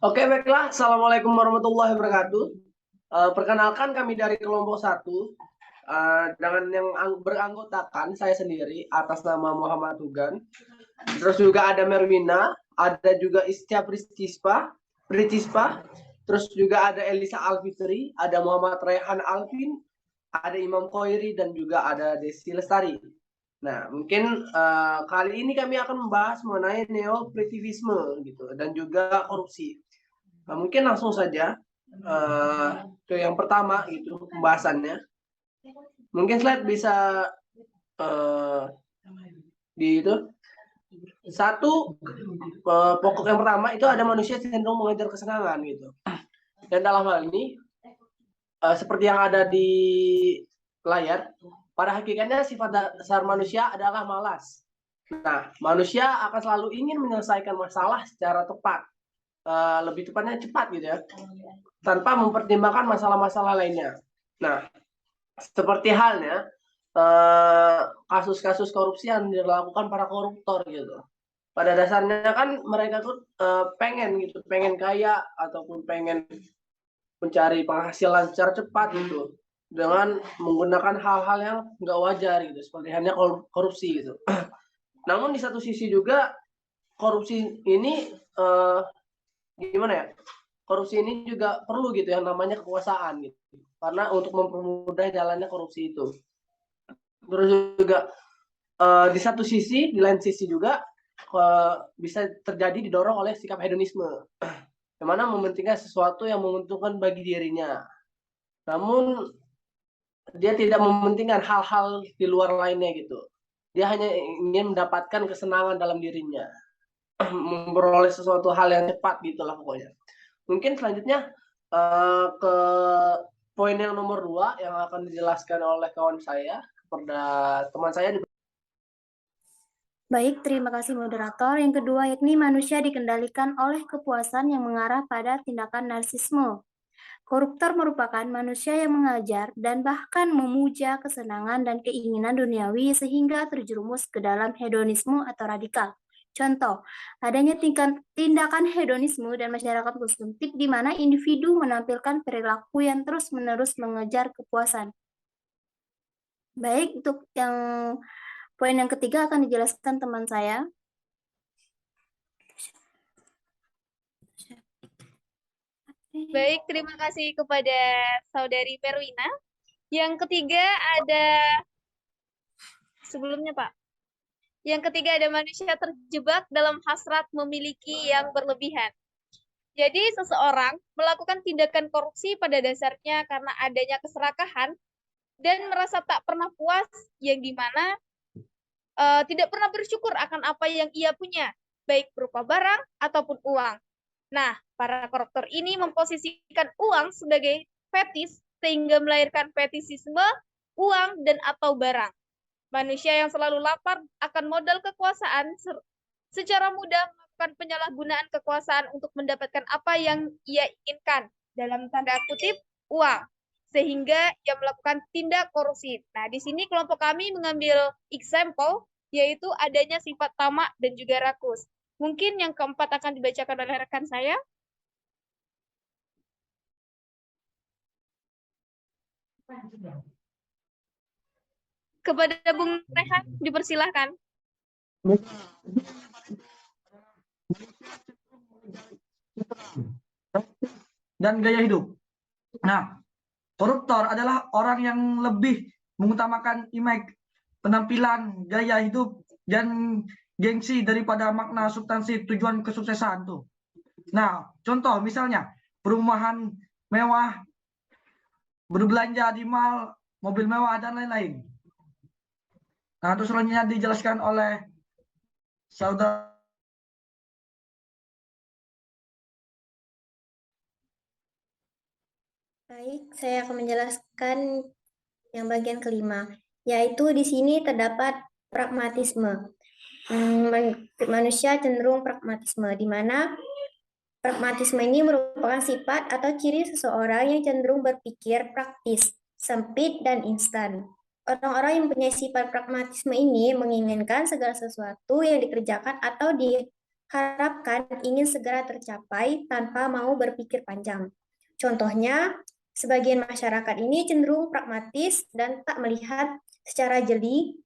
Oke, baiklah. Assalamualaikum warahmatullahi wabarakatuh. Perkenalkan kami dari kelompok 1, dengan yang beranggotakan saya sendiri atas nama Muhammad Tugan. Terus juga ada Merwina, ada juga Istia Pritispa, terus juga ada Elisa Alfitri, ada Muhammad Rehan Alvin, ada Imam Koiri, dan juga ada Desi Lestari. Nah, mungkin kali ini kami akan membahas mengenai neopretivisme gitu dan juga korupsi. Nah, mungkin langsung saja ke yang pertama itu pembahasannya. Mungkin slide bisa di itu. Satu, pokok yang pertama itu ada manusia cenderung mengejar kesenangan gitu. Dan dalam hal ini seperti yang ada di layar, pada hakikatnya sifat dasar manusia adalah malas. Nah, manusia akan selalu ingin menyelesaikan masalah secara tepat, lebih tepatnya cepat gitu ya, tanpa mempertimbangkan masalah-masalah lainnya. Nah, seperti halnya kasus-kasus korupsi yang dilakukan para koruptor gitu. Pada dasarnya kan mereka tuh pengen kaya ataupun pengen mencari penghasilan secara cepat gitu, dengan menggunakan hal-hal yang nggak wajar gitu, seperti halnya korupsi gitu. Namun di satu sisi juga korupsi ini gimana ya? Korupsi ini juga perlu gitu yang namanya kekuasaan gitu. Karena untuk mempermudah jalannya korupsi itu. Terus juga di satu sisi, di lain sisi juga bisa terjadi didorong oleh sikap hedonisme. Yang mana mementingkan sesuatu yang menguntungkan bagi dirinya. Namun dia tidak mementingkan hal-hal di luar lainnya gitu. Dia hanya ingin mendapatkan kesenangan dalam dirinya. Memperoleh sesuatu hal yang cepat gitulah pokoknya. Mungkin selanjutnya ke poin yang nomor 2 yang akan dijelaskan oleh kawan saya kepada teman saya. Baik, terima kasih moderator. Yang kedua yakni manusia dikendalikan oleh kepuasan yang mengarah pada tindakan narsisme. Koruptor merupakan manusia yang mengajar dan bahkan memuja kesenangan dan keinginan duniawi sehingga terjerumus ke dalam hedonisme atau radikal. Contoh, adanya tindakan hedonisme dan masyarakat konsumtif di mana individu menampilkan perilaku yang terus-menerus mengejar kepuasan. Baik, untuk yang poin yang ketiga akan dijelaskan teman saya. Baik, terima kasih kepada Saudari Perwina. Yang ketiga ada, sebelumnya Pak. Yang ketiga ada manusia terjebak dalam hasrat memiliki yang berlebihan. Jadi seseorang melakukan tindakan korupsi pada dasarnya karena adanya keserakahan dan merasa tak pernah puas, yang dimana tidak pernah bersyukur akan apa yang ia punya, baik berupa barang ataupun uang. Nah, para koruptor ini memposisikan uang sebagai fetis sehingga melahirkan fetisisme uang dan atau barang. Manusia yang selalu lapar akan modal kekuasaan secara mudah melakukan penyalahgunaan kekuasaan untuk mendapatkan apa yang ia inginkan, dalam tanda kutip uang, sehingga ia melakukan tindak korupsi. Nah, di sini kelompok kami mengambil example, yaitu adanya sifat tamak dan juga rakus. Mungkin yang keempat akan dibacakan oleh rekan saya. Kepada Bung Rehan, dipersilahkan. Dan gaya hidup. Nah, koruptor adalah orang yang lebih mengutamakan image, penampilan, gaya hidup, dan gengsi daripada makna substansi tujuan kesuksesan tuh. Nah, contoh misalnya perumahan mewah, berbelanja di mall, mobil mewah, dan lain-lain. Nah, terus selanjutnya dijelaskan oleh saudara. Baik, saya akan menjelaskan yang bagian kelima, yaitu di sini terdapat pragmatisme. Manusia cenderung pragmatisme, di mana pragmatisme ini merupakan sifat atau ciri seseorang yang cenderung berpikir praktis, sempit, dan instan. Orang-orang yang punya sifat pragmatisme ini menginginkan segala sesuatu yang dikerjakan atau harapkan ingin segera tercapai tanpa mau berpikir panjang. Contohnya, sebagian masyarakat ini cenderung pragmatis dan tak melihat secara jeli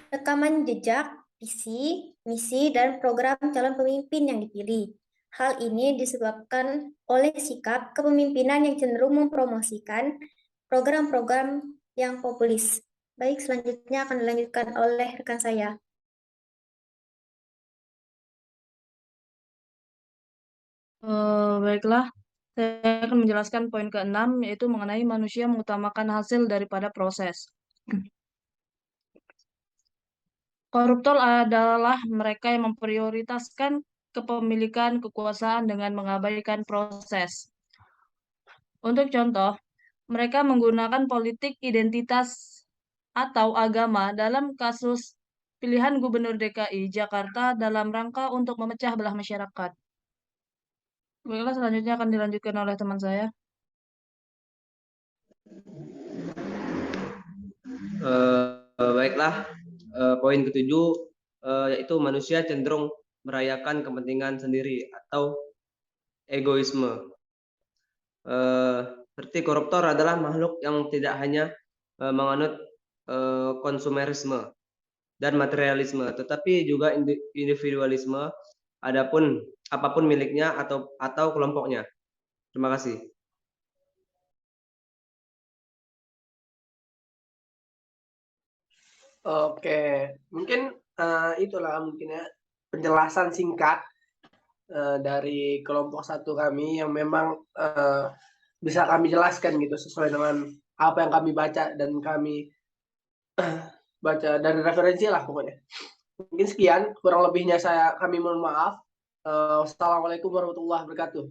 rekaman jejak, visi, misi, dan program calon pemimpin yang dipilih. Hal ini disebabkan oleh sikap kepemimpinan yang cenderung mempromosikan program-program yang populis. Baik, selanjutnya akan dilanjutkan oleh rekan saya. Baiklah, saya akan menjelaskan poin ke-6, yaitu mengenai manusia mengutamakan hasil daripada proses. Koruptor adalah mereka yang memprioritaskan kepemilikan kekuasaan dengan mengabaikan proses. Untuk contoh, mereka menggunakan politik identitas atau agama dalam kasus pilihan Gubernur DKI Jakarta dalam rangka untuk memecah belah masyarakat. Baiklah, selanjutnya akan dilanjutkan oleh teman saya. Baiklah, poin ke-7 yaitu manusia cenderung merayakan kepentingan sendiri atau egoisme. Seperti koruptor adalah makhluk yang tidak hanya menganut konsumerisme dan materialisme, tetapi juga individualisme, apapun miliknya atau kelompoknya. Terima kasih. Oke, mungkin itulah mungkin ya penjelasan singkat dari kelompok 1 kami yang memang bisa kami jelaskan gitu sesuai dengan apa yang kami baca dan kami baca dari referensi lah pokoknya. Mungkin sekian, kurang lebihnya kami mohon maaf. Wassalamualaikum warahmatullahi wabarakatuh.